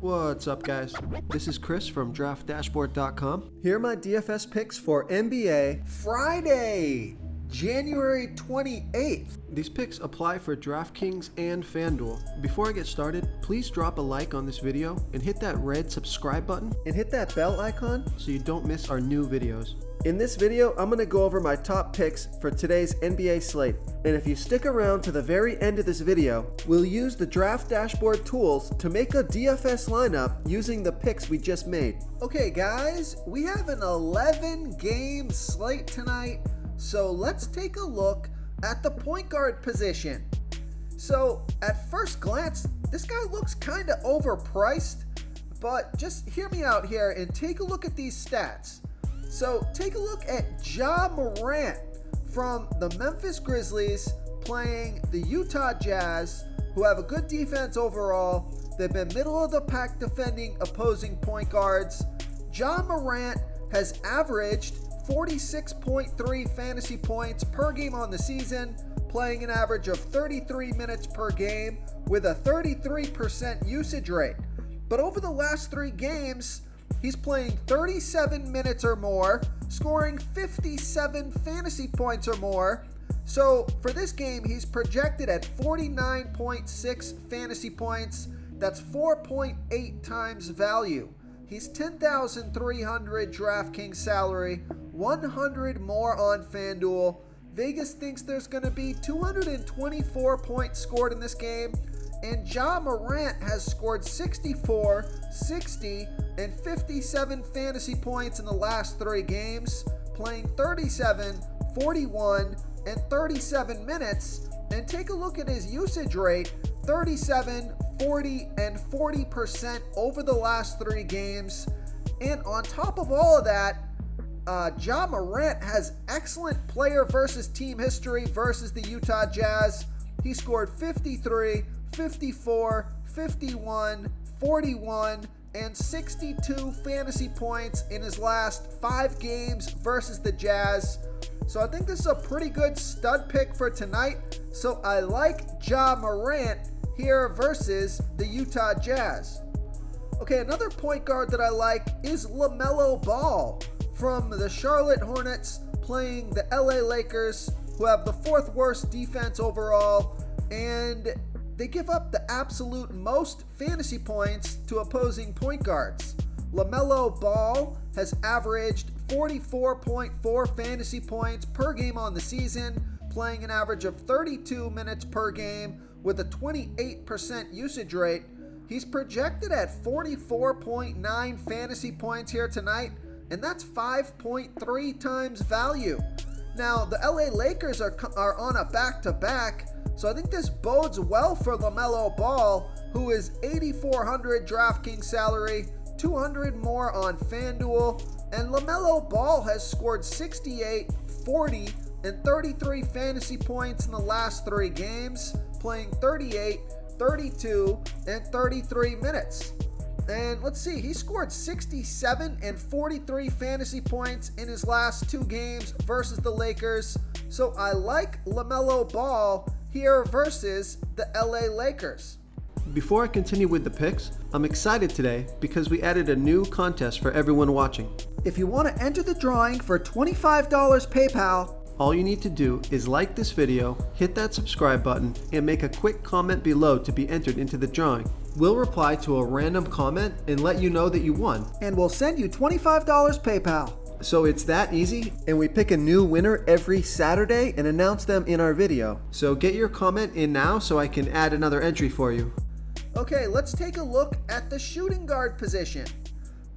What's up, guys? This is Chris from DraftDashboard.com. Here are my DFS picks for NBA Friday, January 28th. These picks apply for DraftKings and FanDuel. Before I get started, please drop a like on this video and hit that red subscribe button and hit that bell icon so you don't miss our new videos. In this video, I'm going to go over my top picks for today's NBA slate. And if you stick around to the very end of this video, we'll use the Draft Dashboard tools to make a DFS lineup using the picks we just made. Okay guys, we have an 11-game slate tonight, so let's take a look at the point guard position. So at first glance, this guy looks kind of overpriced, but just hear me out here and take a look at these stats. So take a look at Ja Morant from the Memphis Grizzlies playing the Utah Jazz, who have a good defense overall. They've been middle of the pack defending opposing point guards. Ja Morant has averaged 46.3 fantasy points per game on the season, playing an average of 33 minutes per game with a 33% usage rate. But over the last 3 games, he's playing 37 minutes or more, scoring 57 fantasy points or more. So for this game, he's projected at 49.6 fantasy points. That's 4.8 times value. He's 10,300 DraftKings salary, 100 more on FanDuel. Vegas thinks there's going to be 224 points scored in this game. And Ja Morant has scored 64, 60, and 57 fantasy points in the last 3 games, playing 37, 41, and 37 minutes. And take a look at his usage rate, 37, 40, and 40% over the last 3 games. And on top of all of that, Ja Morant has excellent player versus team history versus the Utah Jazz. He scored 53, 54, 51, 41, and 62 fantasy points in his last 5 games versus the Jazz. So I think this is a pretty good stud pick for tonight. So I like Ja Morant here versus the Utah Jazz. Okay, another point guard that I like is LaMelo Ball from the Charlotte Hornets playing the LA Lakers, who have the 4th worst defense overall, and they give up the absolute most fantasy points to opposing point guards. LaMelo Ball has averaged 44.4 fantasy points per game on the season, playing an average of 32 minutes per game with a 28% usage rate. He's projected at 44.9 fantasy points here tonight, and that's 5.3 times value. Now, the LA Lakers are on a back-to-back, so I think this bodes well for LaMelo Ball, who is 8,400 DraftKings salary, 200 more on FanDuel, and LaMelo Ball has scored 68, 40, and 33 fantasy points in the last 3 games, playing 38, 32, and 33 minutes. And let's see, he scored 67 and 43 fantasy points in his last 2 games versus the Lakers. So I like LaMelo Ball here versus the LA Lakers. Before I continue with the picks, I'm excited today because we added a new contest for everyone watching. If you want to enter the drawing for $25 PayPal, all you need to do is like this video, hit that subscribe button, and make a quick comment below to be entered into the drawing. We'll reply to a random comment and let you know that you won, and we'll send you $25 PayPal. So it's that easy, and we pick a new winner every Saturday and announce them in our video. So get your comment in now so I can add another entry for you. Okay, let's take a look at the shooting guard position.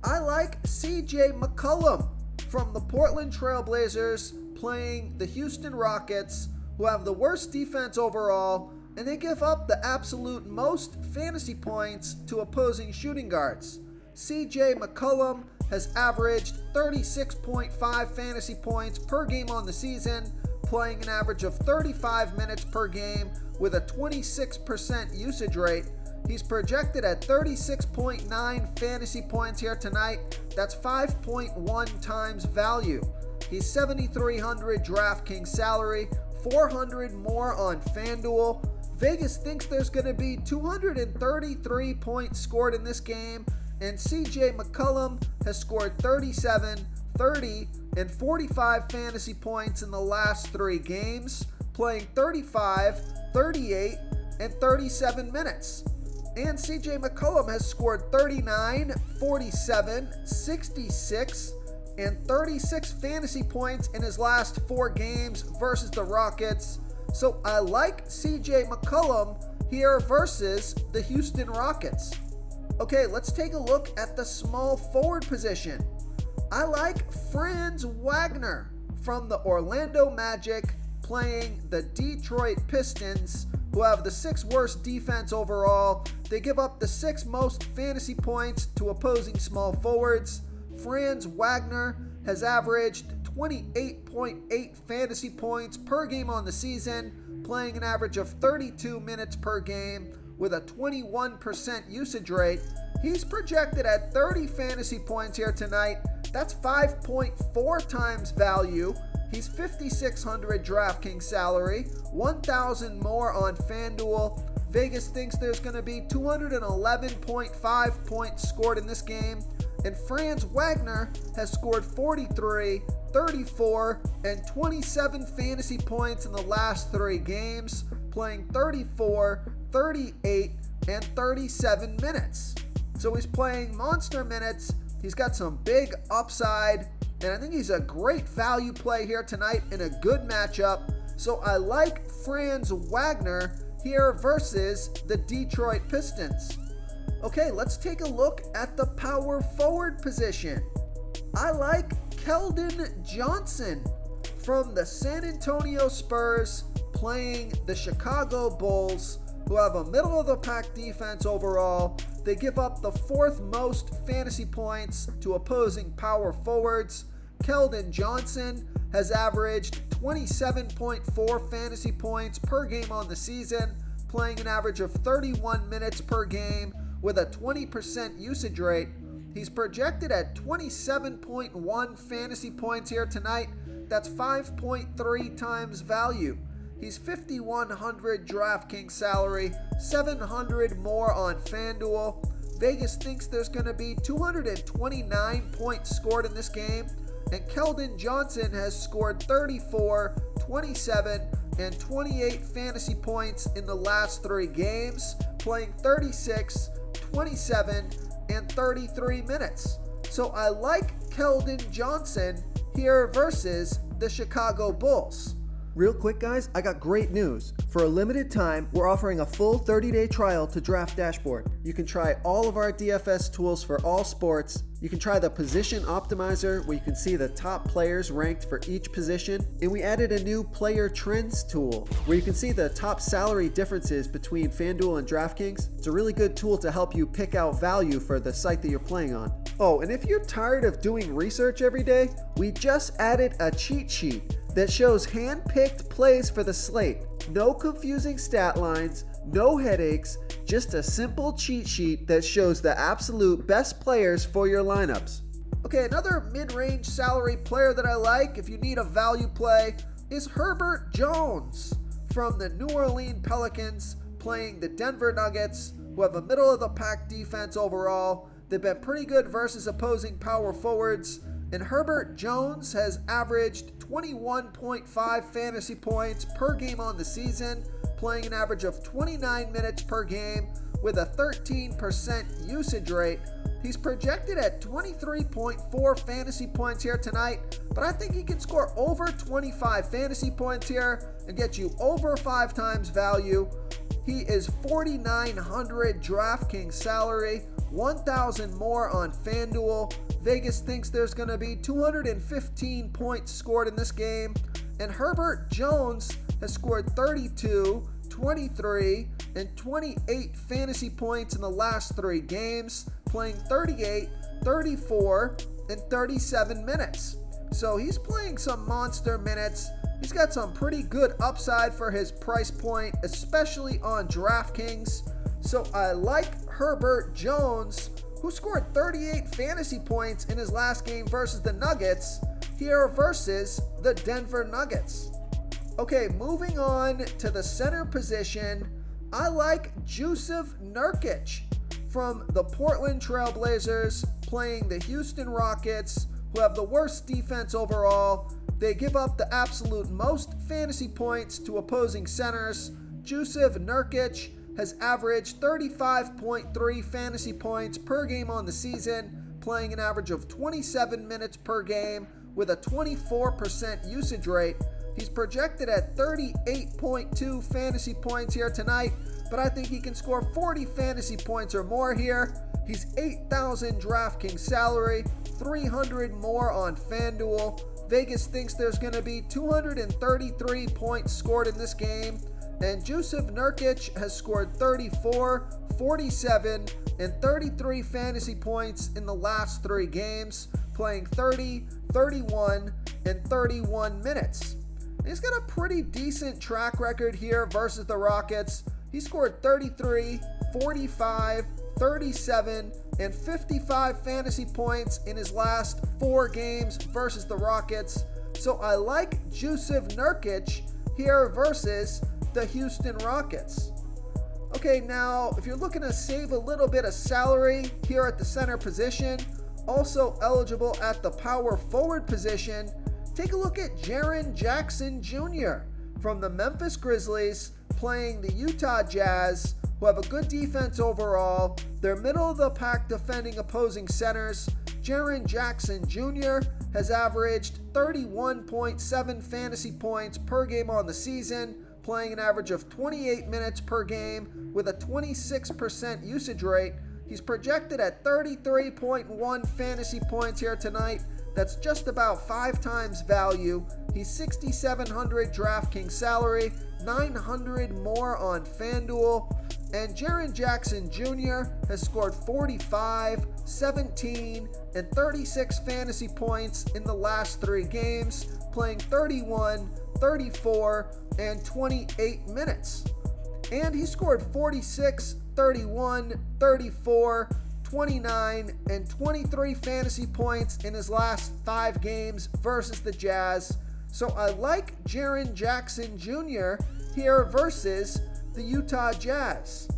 I like CJ McCollum from the Portland Trail Blazers playing the Houston Rockets, who have the worst defense overall, and they give up the absolute most fantasy points to opposing shooting guards. CJ McCollum has averaged 36.5 fantasy points per game on the season, playing an average of 35 minutes per game with a 26% usage rate. He's projected at 36.9 fantasy points here tonight. That's 5.1 times value. He's 7,300 DraftKings salary, 400 more on FanDuel. Vegas thinks there's going to be 233 points scored in this game, and CJ McCollum has scored 37, 30, and 45 fantasy points in the last 3 games, playing 35, 38, and 37 minutes. And CJ McCollum has scored 39, 47, 66, and 36 fantasy points in his last 4 games versus the Rockets. So I like CJ McCollum here versus the Houston Rockets. Okay, let's take a look at the small forward position. I like Franz Wagner from the Orlando Magic playing the Detroit Pistons, who have the 6th worst defense overall. They give up the 6th most fantasy points to opposing small forwards. Franz Wagner has averaged 28.8 fantasy points per game on the season, playing an average of 32 minutes per game with a 21% usage rate. He's projected at 30 fantasy points here tonight. That's 5.4 times value. He's $5,600 DraftKings salary, $1,000 more on FanDuel. Vegas thinks there's going to be 211.5 points scored in this game. And Franz Wagner has scored 43, 34, and 27 fantasy points in the last 3 games, playing 34, 38, and 37 minutes. So he's playing monster minutes. He's got some big upside, and I think he's a great value play here tonight in a good matchup. So I like Franz Wagner here versus the Detroit Pistons. Okay, let's take a look at the power forward position. I like Keldon Johnson from the San Antonio Spurs playing the Chicago Bulls, who have a middle-of-the-pack defense overall. They give up the 4th most fantasy points to opposing power forwards. Keldon Johnson has averaged 27.4 fantasy points per game on the season, playing an average of 31 minutes per game with a 20% usage rate. He's projected at 27.1 fantasy points here tonight. That's 5.3 times value. He's $5,100 DraftKings salary, $700 more on FanDuel. Vegas thinks there's going to be 229 points scored in this game, and Keldon Johnson has scored 34, 27, and 28 fantasy points in the last 3 games, playing 36, 27, and 33 minutes. So I like Keldon Johnson here versus the Chicago Bulls. Real quick, guys, I got great news. For a limited time, we're offering a full 30-day trial to Draft Dashboard. You can try all of our DFS tools for all sports. You can try the Position Optimizer, where you can see the top players ranked for each position. And we added a new Player Trends tool, where you can see the top salary differences between FanDuel and DraftKings. It's a really good tool to help you pick out value for the site that you're playing on. Oh, and if you're tired of doing research every day, we just added a cheat sheet that shows hand-picked plays for the slate. No confusing stat lines, no headaches, just a simple cheat sheet that shows the absolute best players for your lineups. Okay, another mid-range salary player that I like if you need a value play is Herbert Jones from the New Orleans Pelicans playing the Denver Nuggets, who have a middle-of-the-pack defense overall. They've been pretty good versus opposing power forwards, and Herbert Jones has averaged 21.5 fantasy points per game on the season, playing an average of 29 minutes per game with a 13% usage rate. He's projected at 23.4 fantasy points here tonight, but I think he can score over 25 fantasy points here and get you over 5 times value. He is $4,900 DraftKings salary, $1,000 more on FanDuel. Vegas thinks there's going to be 215 points scored in this game, and Herbert Jones has scored 32, 23, and 28 fantasy points in the last 3 games, playing 38, 34, and 37 minutes. So he's playing some monster minutes. He's got some pretty good upside for his price point, especially on DraftKings. So I like Herbert Jones, who scored 38 fantasy points in his last game versus the Nuggets, here versus the Denver Nuggets. Okay, moving on to the center position. I like Jusuf Nurkic from the Portland Trail Blazers playing the Houston Rockets, who have the worst defense overall. They give up the absolute most fantasy points to opposing centers. Jusuf Nurkic has averaged 35.3 fantasy points per game on the season, playing an average of 27 minutes per game with a 24% usage rate. He's projected at 38.2 fantasy points here tonight, but I think he can score 40 fantasy points or more here. He's 8,000 DraftKings salary, 300 more on FanDuel. Vegas thinks there's going to be 233 points scored in this game, and Jusuf Nurkic has scored 34, 47, and 33 fantasy points in the last 3 games, playing 30, 31, and 31 minutes. He's got a pretty decent track record here versus the Rockets. He scored 33, 45, 37, and 55 fantasy points in his last 4 games versus the Rockets. So I like Jusuf Nurkic here versus the Houston Rockets. Okay, now if you're looking to save a little bit of salary here at the center position, also eligible at the power forward position, take a look at Jaren Jackson Jr. from the Memphis Grizzlies playing the Utah Jazz, who have a good defense overall. They're middle of the pack defending opposing centers. Jaren Jackson Jr. has averaged 31.7 fantasy points per game on the season, playing an average of 28 minutes per game with a 26% usage rate. He's projected at 33.1 fantasy points here tonight. That's just about 5 times value. He's 6,700 DraftKings salary, 900 more on FanDuel. And Jaren Jackson Jr. has scored 45, 17, and 36 fantasy points in the last 3 games, playing 31, 34, and 28 minutes. And he scored 46, 31, 34, 29, and 23 fantasy points in his last 5 games versus the Jazz. So I like Jaren Jackson Jr. here versus the Utah Jazz.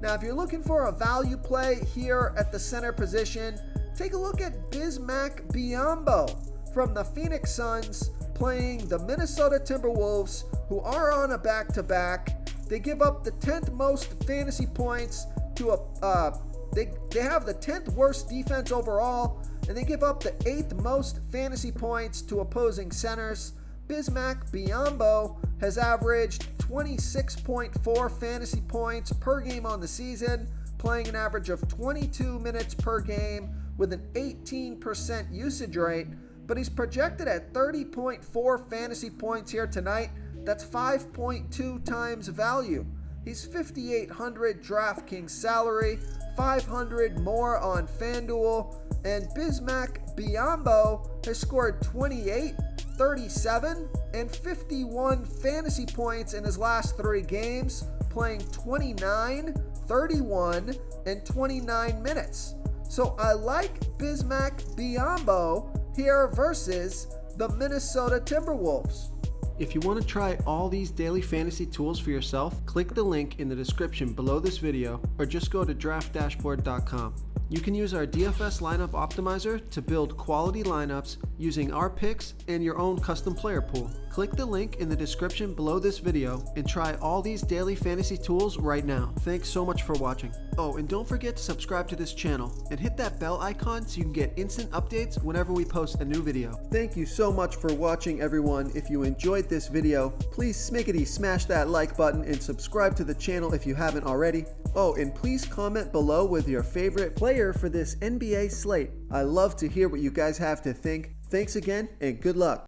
Now, if you're looking for a value play here at the center position, take a look at Bismack Biyombo from the Phoenix Suns playing the Minnesota Timberwolves, who are on a back-to-back. They give up the 10th most fantasy points to they have the 10th worst defense overall, and they give up the 8th most fantasy points to opposing centers. Bismack Biyombo has averaged 26.4 fantasy points per game on the season, playing an average of 22 minutes per game with an 18% usage rate, but he's projected at 30.4 fantasy points here tonight. That's 5.2 times value. He's 5,800 DraftKings salary, 500 more on FanDuel, and Bismack Biyombo has scored 28, 37, and 51 fantasy points in his last 3 games, playing 29, 31, and 29 minutes. So I like Bismack Biyombo here versus the Minnesota Timberwolves. If you want to try all these daily fantasy tools for yourself, click the link in the description below this video or just go to draftdashboard.com. You can use our DFS lineup optimizer to build quality lineups using our picks and your own custom player pool. Click the link in the description below this video and try all these daily fantasy tools right now. Thanks so much for watching. Oh, and don't forget to subscribe to this channel and hit that bell icon so you can get instant updates whenever we post a new video. Thank you so much for watching, everyone. If you enjoyed this video, please smickety smash that like button and subscribe to the channel if you haven't already. Oh, and please comment below with your favorite player for this NBA slate. I love to hear what you guys have to think. Thanks again, and good luck.